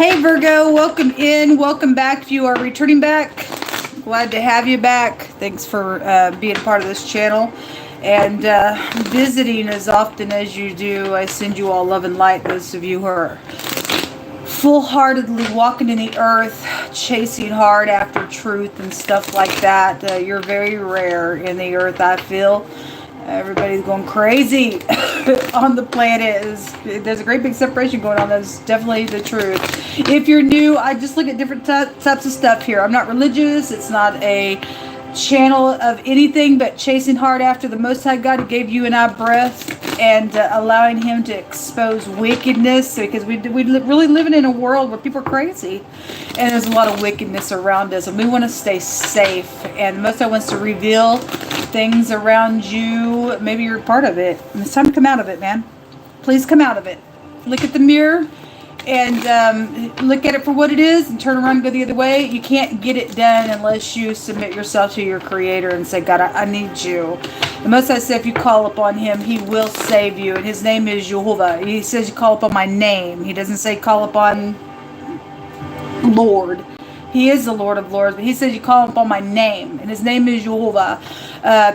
Hey Virgo, welcome in, welcome back. If you are returning back, glad to have you back. Thanks for being a part of this channel and visiting as often as you do. I send you all love and light, those of you who are full-heartedly walking in the earth, chasing hard after truth and stuff like that. You're very rare in the earth, I feel. Everybody's going crazy on the planet. There's a great big separation going on. That's definitely the truth. If you're new, I just look at different types of stuff here. I'm not religious. It's not a channel of anything but chasing hard after the Most High God who gave you and I breath, and allowing Him to expose wickedness, because we really living in a world where people are crazy and there's a lot of wickedness around us, and we want to stay safe, and the Most High wants to reveal things around you. Maybe you're part of it, and it's time to come out of it, man. Please come out of it. Look at the mirror and look at it for what it is and turn around and go the other way. You can't get it done unless you submit yourself to your Creator and say, God, I need you. The Most High said if you call upon Him, He will save you, and His name is Jehovah. He says you call upon my name. He doesn't say call upon Lord. He is the Lord of Lords, but He says you call upon my name, and His name is Jehovah.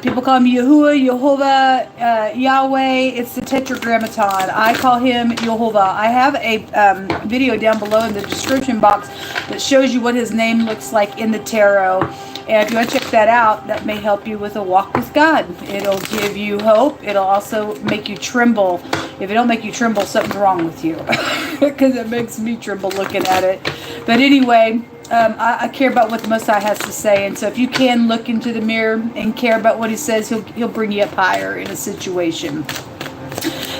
People call Him Yahuwah, Jehovah, Yahweh. It's the Tetragrammaton. I call Him Jehovah. I have a video down below in the description box that shows you what His name looks like in the tarot. And if you want to check that out, that may help you with a walk with God. It'll give you hope. It'll also make you tremble. If it don't make you tremble, something's wrong with you. Because it makes me tremble looking at it. But anyway, I care about what the Most High has to say. And so if you can look into the mirror and care about what He says, He'll bring you up higher in a situation.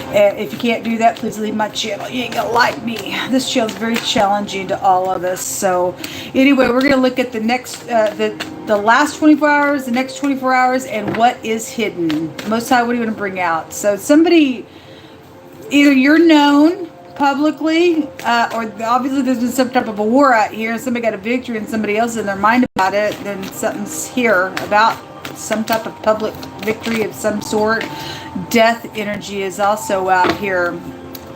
And if you can't do that, please leave my channel. You ain't gonna like me. This channel is very challenging to all of us. So anyway, we're gonna look at the next, the last 24 hours, the next 24 hours, and what is hidden. Most High, what do you want to bring out? So somebody, either you're known publicly, or obviously there's been some type of a war out here, and somebody got a victory, and somebody else in their mind about it. Then something's here about some type of public victory of some sort. Death energy is also out here.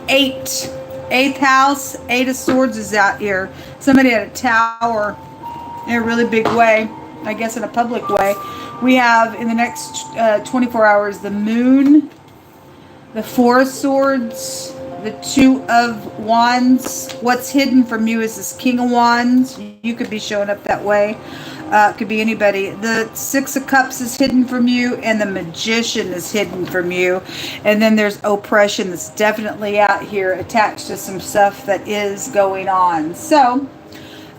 Eighth house, 8 of Swords is out here. Somebody had a tower in a really big way, I guess in a public way. We have in the next 24 hours the Moon, the 4 of Swords, the 2 of Wands. What's hidden from you is this King of Wands. You could be showing up that way. It could be anybody. The 6 of Cups is hidden from you, and the Magician is hidden from you. And then there's oppression that's definitely out here attached to some stuff that is going on. So,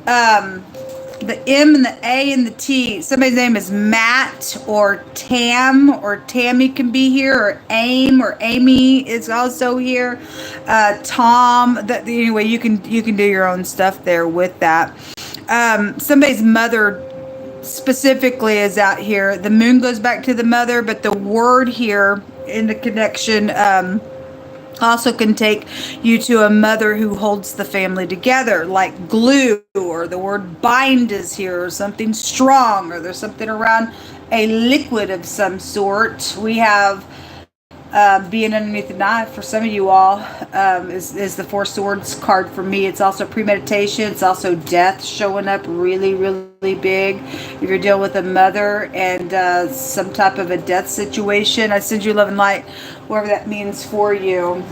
the M and the A and the T. Somebody's name is Matt or Tam, or Tammy can be here, or Aim or Amy is also here. Tom. Anyway, you can do your own stuff there with that. Somebody's mother specifically is out here. The Moon goes back to the mother, but the word here in the connection also can take you to a mother who holds the family together, like glue, or the word bind is here, or something strong, or there's something around a liquid of some sort. We have being underneath the knife for some of you all is the 4 Swords card for me. It's also premeditation. It's also death showing up really, really big. If you're dealing with a mother and some type of a death situation, I send you love and light, whatever that means for you.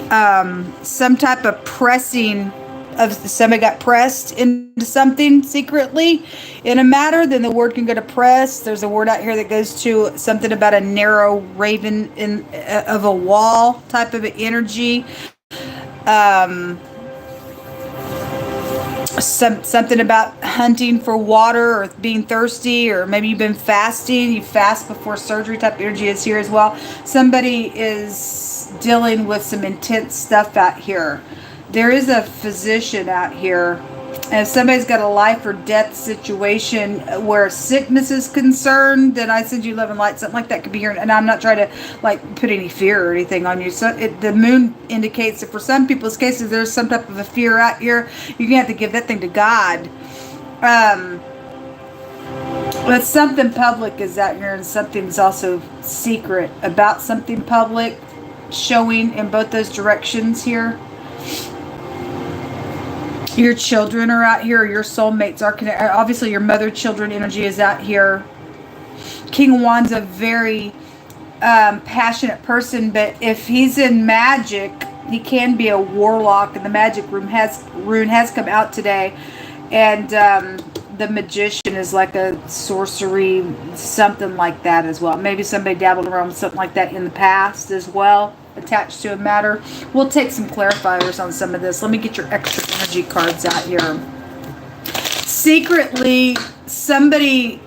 Some type of pressing of somebody got pressed into something secretly in a matter, then the word can go to press. There's a word out here that goes to something about a narrow raven of a wall type of energy. Something about hunting for water or being thirsty, or maybe you've been fasting. You fast before surgery type energy is here as well. Somebody is dealing with some intense stuff out here. There is a physician out here, and if somebody's got a life or death situation where sickness is concerned, then I send you love and light. Something like that could be here, and I'm not trying to like put any fear or anything on you. So the Moon indicates that for some people's cases, there's some type of a fear out here. You're gonna have to give that thing to God. But something public is out here, and something's also secret about something public, showing in both those directions here. Your children are out here. Your soulmates are connected. Obviously, your mother-children energy is out here. King of Wands, a very passionate person, but if he's in magic, he can be a warlock, and the magic rune has come out today. And the magician is like a sorcery, something like that as well. Maybe somebody dabbled around with something like that in the past as well, attached to a matter. We'll take some clarifiers on some of this. Let me get your extra energy cards out here. Secretly, somebody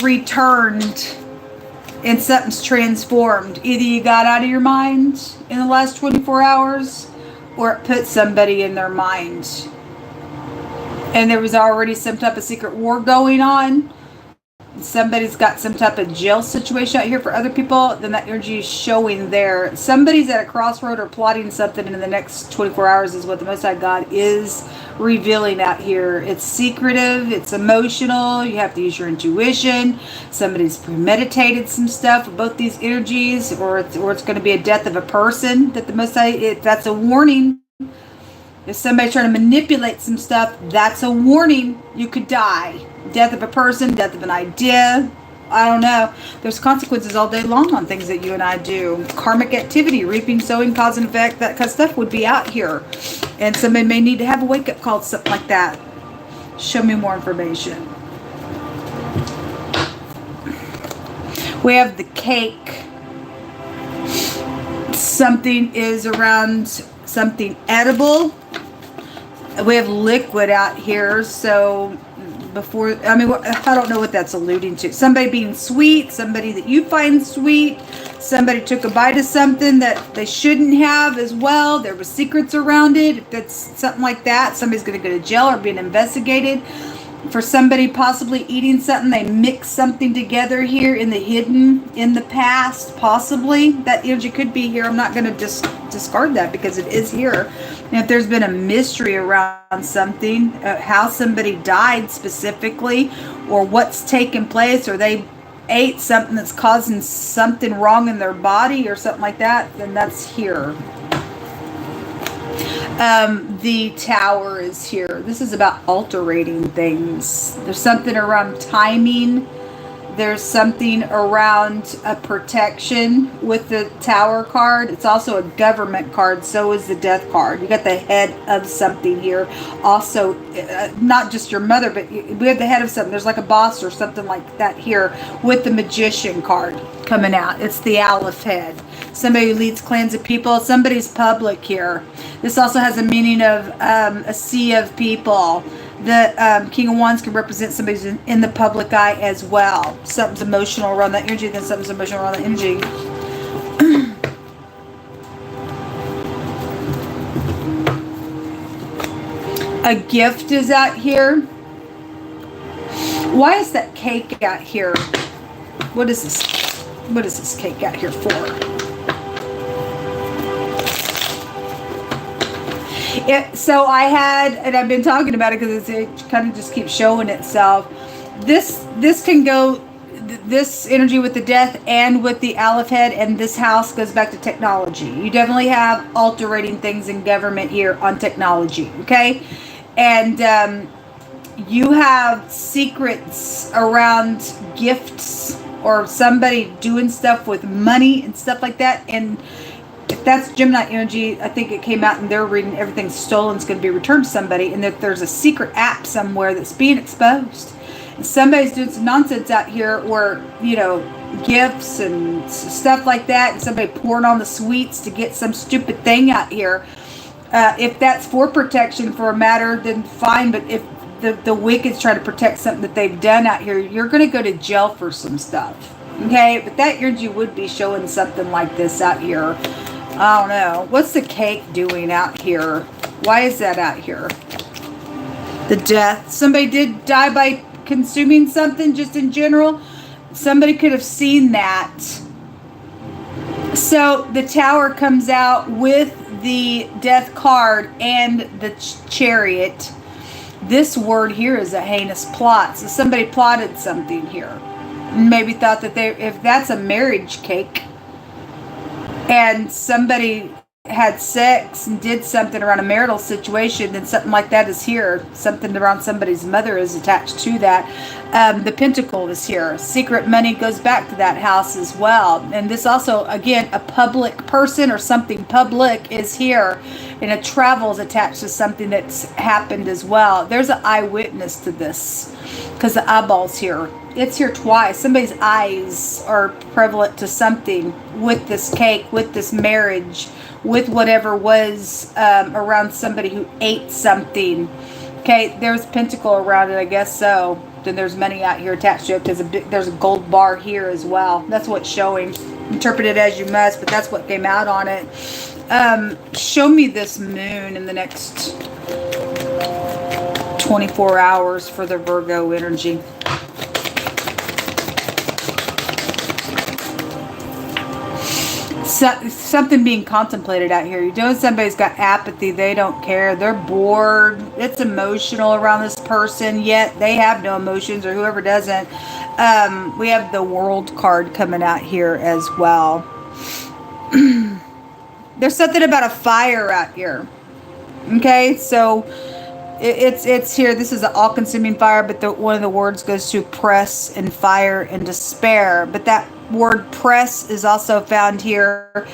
returned and something's transformed. Either you got out of your mind in the last 24 hours or it put somebody in their mind. And there was already some type of secret war going on. Somebody's got some type of jail situation out here for other people. Then that energy is showing there. Somebody's at a crossroad or plotting something in the next 24 hours is what the Most High God is revealing out here. It's secretive. It's emotional. You have to use your intuition. Somebody's premeditated some stuff with both these energies, or it's going to be a death of a person. That the Most High, that's a warning. If somebody's trying to manipulate some stuff, that's a warning. You could die. Death of a person, death of an idea. I don't know. There's consequences all day long on things that you and I do. Karmic activity, reaping, sowing, cause and effect, that kind of stuff would be out here. And somebody may need to have a wake-up call, something like that. Show me more information. We have the cake. Something is around something edible. We have liquid out here, so before, I mean, I don't know what that's alluding to. Somebody being sweet, somebody that you find sweet, somebody took a bite of something that they shouldn't have as well. There were secrets around it. If that's something like that, somebody's going to go to jail or being investigated. For somebody possibly eating something, they mix something together here in the hidden, in the past, possibly. That energy could be here. I'm not going to discard that because it is here. And if there's been a mystery around something, how somebody died specifically, or what's taken place, or they ate something that's causing something wrong in their body or something like that, then that's here. The Tower is here. This is about altering things. There's something around timing. There's something around a protection with the Tower card. It's also a government card. So is the Death card. You got the head of something here. Also, not just your mother, but we have the head of something. There's like a boss or something like that here with the Magician card coming out. It's the Aleph head. Somebody who leads clans of people. Somebody's public here. This also has a meaning of a sea of people. The King of Wands can represent somebody who's in the public eye as well. Something's emotional around that energy, then something's emotional around that energy. A gift is out here. Why is that cake out here? What is this? What is this cake out here for? So I had, and I've been talking about it because it kind of just keeps showing itself. This can go, this energy with the Death and with the Aleph head, and this house goes back to technology. You definitely have altering things in government here on technology, okay? And you have secrets around gifts or somebody doing stuff with money and stuff like that. And if that's Gemini energy, I think it came out in their reading, everything's stolen, is going to be returned to somebody, and that there's a secret app somewhere that's being exposed. And somebody's doing some nonsense out here where, you know, gifts and stuff like that, and somebody pouring on the sweets to get some stupid thing out here. If that's for protection for a matter, then fine, but if the wicked's trying to protect something that they've done out here, you're going to go to jail for some stuff. Okay, but that energy would be showing something like this out here. I don't know. What's the cake doing out here? Why is that out here? The Death. Somebody did die by consuming something just in general. Somebody could have seen that. So the Tower comes out with the Death card and the Chariot. This word here is a heinous plot. So somebody plotted something here. Maybe thought that if that's a marriage cake, and somebody had sex and did something around a marital situation, then something like that is here. Something around somebody's mother is attached to that. The pentacle is here. Secret money goes back to that house as well. And this also, again, a public person or something public is here. And a travel is attached to something that's happened as well. There's an eyewitness to this because the eyeball's here. It's here twice. Somebody's eyes are prevalent to something with this cake, with this marriage, with whatever was around somebody who ate something. Okay, there's pentacle around it, I guess so. Then there's money out here attached to it because there's a gold bar here as well. That's what's showing. Interpret it as you must, but that's what came out on it. Show me this moon in the next 24 hours for the Virgo energy. Something being contemplated out here. You're doing, somebody's got apathy. They don't care. They're bored. It's emotional around this person, yet they have no emotions, or whoever doesn't. We have the World card coming out here as well. There's something about a fire out here. Okay, so it's here. This is an all-consuming fire, but one of the words goes to press and fire and despair. But that word press is also found here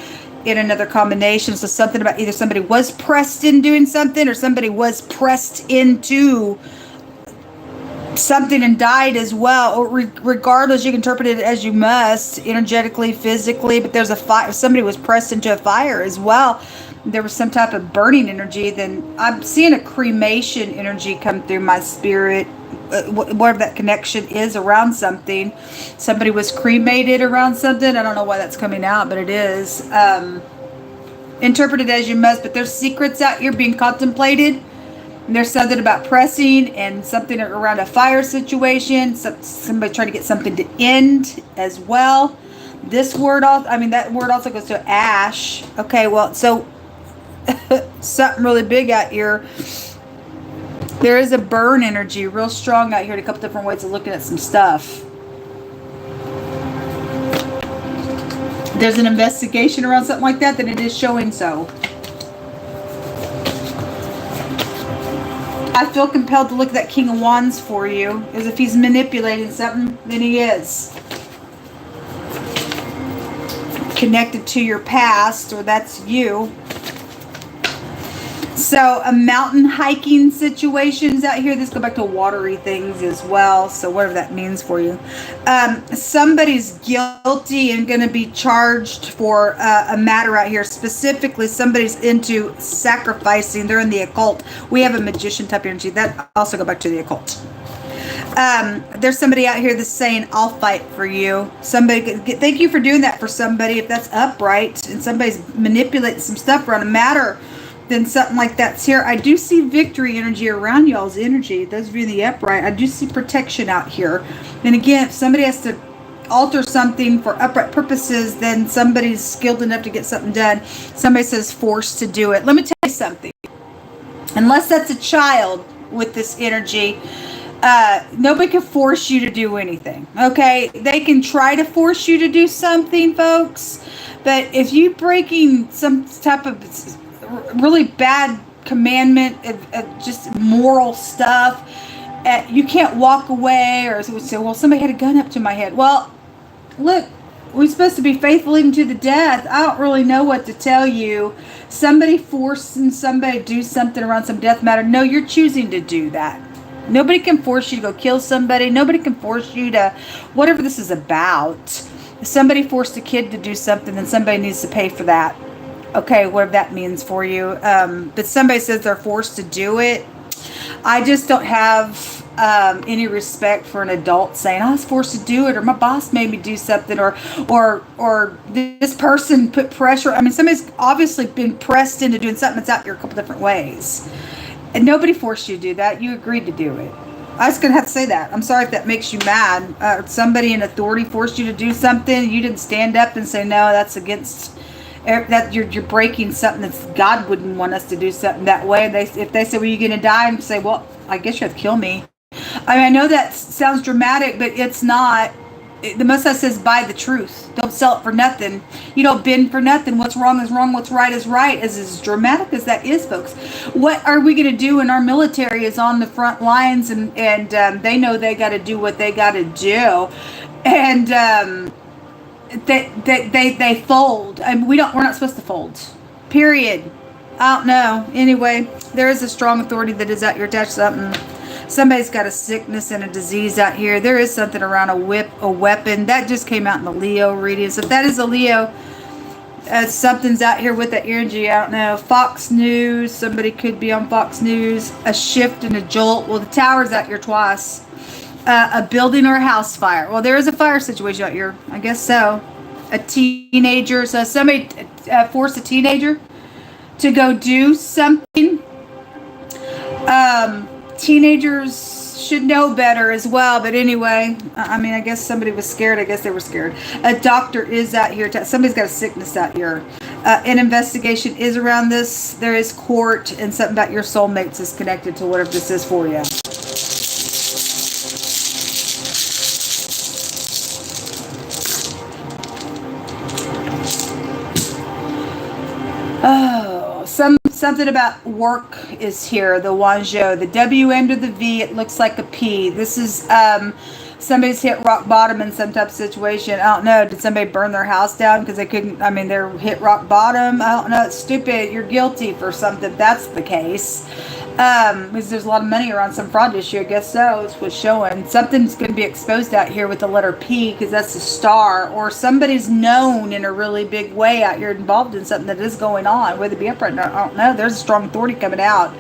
in another combination. So something about either somebody was pressed in doing something or somebody was pressed into something and died as well. Or regardless, you can interpret it as you must, energetically, physically. But there's a fire. Somebody was pressed into a fire as well. There was some type of burning energy. Then I'm seeing a cremation energy come through my spirit. Whatever that connection is around something. Somebody was cremated around something. I don't know why that's coming out, but it is. Interpret it as you must, but there's secrets out here being contemplated. And there's something about pressing and something around a fire situation. Somebody trying to get something to end as well. This word, that word also goes to ash. Okay, well, so something really big out here. There is a burn energy real strong out here in a couple different ways of looking at some stuff. There's an investigation around something like that, then it is showing so. I feel compelled to look at that King of Wands for you. As if he's manipulating something, then he is. Connected to your past, or that's you. So a mountain hiking situations out here. This go back to watery things as well. So whatever that means for you. Somebody's guilty and going to be charged for a matter out here. Specifically, somebody's into sacrificing. They're in the occult. We have a magician type energy. That also go back to the occult. There's somebody out here that's saying, I'll fight for you. Thank you for doing that for somebody. If that's upright and somebody's manipulating some stuff around a matter, then something like that's here. I do see victory energy around y'all's energy. Those of you in the upright, I do see protection out here. And again, if somebody has to alter something for upright purposes, then somebody's skilled enough to get something done. Somebody says forced to do it. Let me tell you something. Unless that's a child with this energy, nobody can force you to do anything. Okay? They can try to force you to do something, folks. But if you breaking some type of really bad commandment of just moral stuff, you can't walk away or say, well, somebody had a gun up to my head. Well, look, we're supposed to be faithful even to the death. I don't really know what to tell you. Somebody forcing somebody to do something around some death matter. No, you're choosing to do that. Nobody can force you to go kill somebody. Nobody can force you to, whatever this is about. If somebody forced a kid to do something, then somebody needs to pay for that. Okay, whatever that means for you. But somebody says they're forced to do it. I just don't have any respect for an adult saying, I was forced to do it, or my boss made me do something, or this person put pressure. I mean, somebody's obviously been pressed into doing something that's out here a couple different ways. And nobody forced you to do that. You agreed to do it. I was going to have to say that. I'm sorry if that makes you mad. Somebody in authority forced you to do something. You didn't stand up and say, no, that's against... that you're breaking something that God wouldn't want us to do something that way. And if they say, well, you're going to die, and say, well, I guess you have to kill me. I mean, I know that sounds dramatic, but it's not. the Most High says, buy the truth. Don't sell it for nothing. You don't bend for nothing. What's wrong is wrong. What's right is right. As dramatic as that is, folks. What are we going to do when our military is on the front lines and they know they got to do what they got to do, and they fold. I mean, we're not supposed to fold. Period. I don't know. Anyway, there is a strong authority that is out here attached to something. Somebody's got a sickness and a disease out here. There is something around a weapon. That just came out in the Leo reading. So if that is a Leo, something's out here with the energy. I don't know. Fox News. Somebody could be on Fox News. A shift and a jolt. Well, the tower's out here twice. A building or a house fire. Well, there is a fire situation out here. I guess so. A teenager. So somebody forced a teenager to go do something. Teenagers should know better as well, but anyway, I mean, I guess somebody was scared. I guess they were scared. A doctor is out here. Somebody's got a sickness out here. An investigation is around this. There is court, and something about your soulmates is connected to whatever this is for you. Oh, something about work is here. The Wanzhou, the W end of the V, it looks like a P. This is somebody's hit rock bottom in some type of situation. I don't know. Did somebody burn their house down because they couldn't? I mean, they're hit rock bottom. I don't know. It's stupid. You're guilty for something. That's the case. Because there's a lot of money around some fraud issue. I guess so. It's what's showing. Something's going to be exposed out here with the letter P because that's the star. Or somebody's known in a really big way out here involved in something that is going on. Whether it be upright or not, I don't know. There's a strong authority coming out.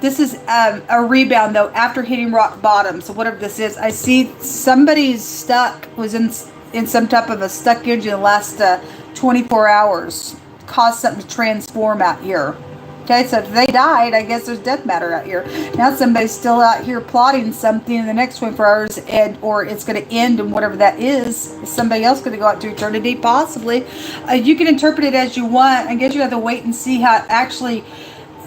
This is a rebound, though, after hitting rock bottom. So whatever this is, I see somebody's stuck, was in some type of a stuck energy in the last 24 hours. Caused something to transform out here. Okay, so if they died, I guess there's death matter out here. Now somebody's still out here plotting something in the next 24 hours, or it's going to end, and whatever that is somebody else going to go out to eternity, possibly. You can interpret it as you want. I guess you have to wait and see how it actually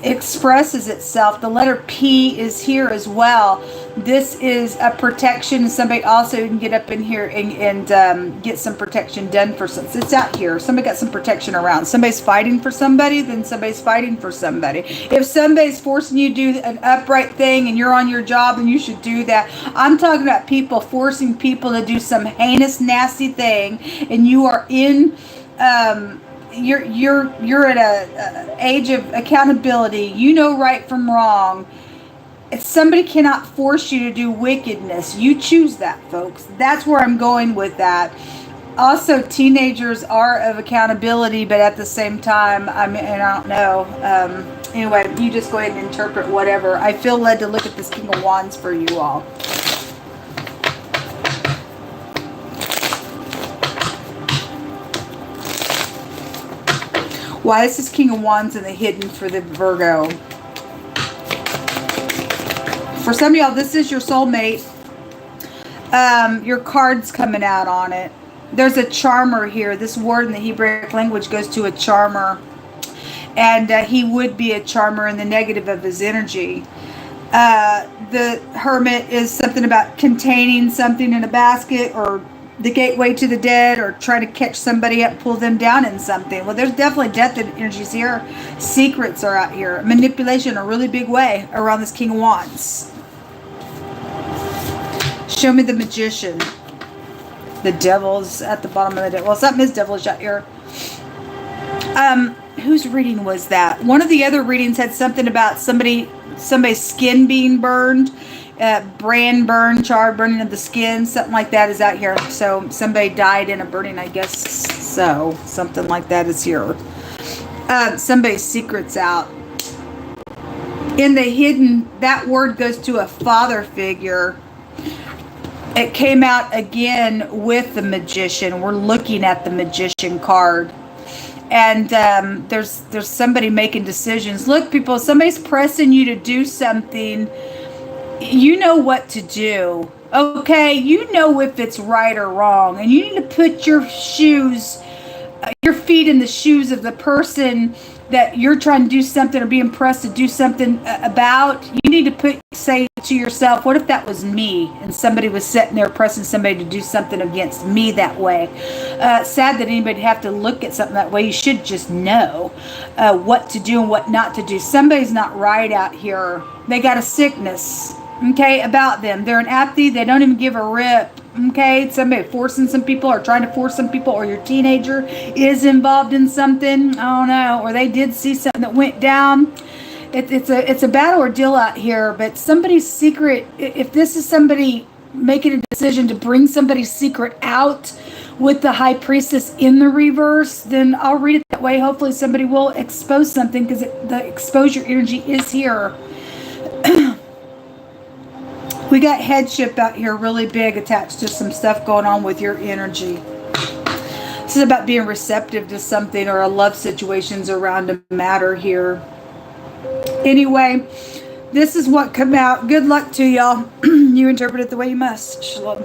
expresses itself. The letter P is here as well. This is a protection. Somebody also can get up in here and get some protection done for some. It's out here. Somebody got some protection around. Somebody's fighting for somebody, then somebody's fighting for somebody. If somebody's forcing you to do an upright thing and you're on your job, then you should do that. I'm talking about people forcing people to do some heinous, nasty thing, and you are in you're at a age of accountability. You know right from wrong. If somebody cannot force you to do wickedness, you choose that, folks. That's where I'm going with that. Also, teenagers are of accountability, but at the same time, I mean, and I don't know. Anyway, you just go ahead and interpret whatever. I feel led to look at this King of Wands for you all. Why is this King of Wands in the hidden for the Virgo? For some of y'all, this is your soulmate. Your card's coming out on it. There's a charmer here. This word in the Hebrew language goes to a charmer. And he would be a charmer in the negative of his energy. The Hermit is something about containing something in a basket, or the gateway to the dead, or try to catch somebody up, pull them down in something. Well, there's definitely death energies here. Secrets are out here. Manipulation in a really big way around this King of Wands. Show me the Magician. The Devil's at the bottom of the deck. Well, something is devilish out here. Whose reading was that? One of the other readings had something about somebody's skin being burned. Brand burn, charred, burning of the skin, something like that is out here. So somebody died in a burning, I guess. So something like that is here. Somebody's secret's out. In the hidden, that word goes to a father figure. It came out again with the Magician. We're looking at the Magician card. And there's somebody making decisions. Look, people, somebody's pressing you to do something. You know what to do, okay? You know if it's right or wrong, and you need to put your feet in the shoes of the person that you're trying to do something or being pressed to do something about. You need to say to yourself, what if that was me and somebody was sitting there pressing somebody to do something against me that way? Sad that anybody have to look at something that way. You should just know what to do and what not to do. Somebody's not right out here. They got a sickness, okay, about them. They're an apathy. They don't even give a rip. Okay, somebody forcing some people or trying to force some people, or your teenager is involved in something. I don't know, or they did see something that went down. It's a bad ordeal out here, but somebody's secret, if this is somebody making a decision to bring somebody's secret out with the high priestess in the reverse, then I'll read it that way. Hopefully somebody will expose something, because the exposure energy is here. We got headship out here really big attached to some stuff going on with your energy. This is about being receptive to something, or a love situations around a matter here. Anyway, this is what come out. Good luck to y'all. You interpret it the way you must. Shalom.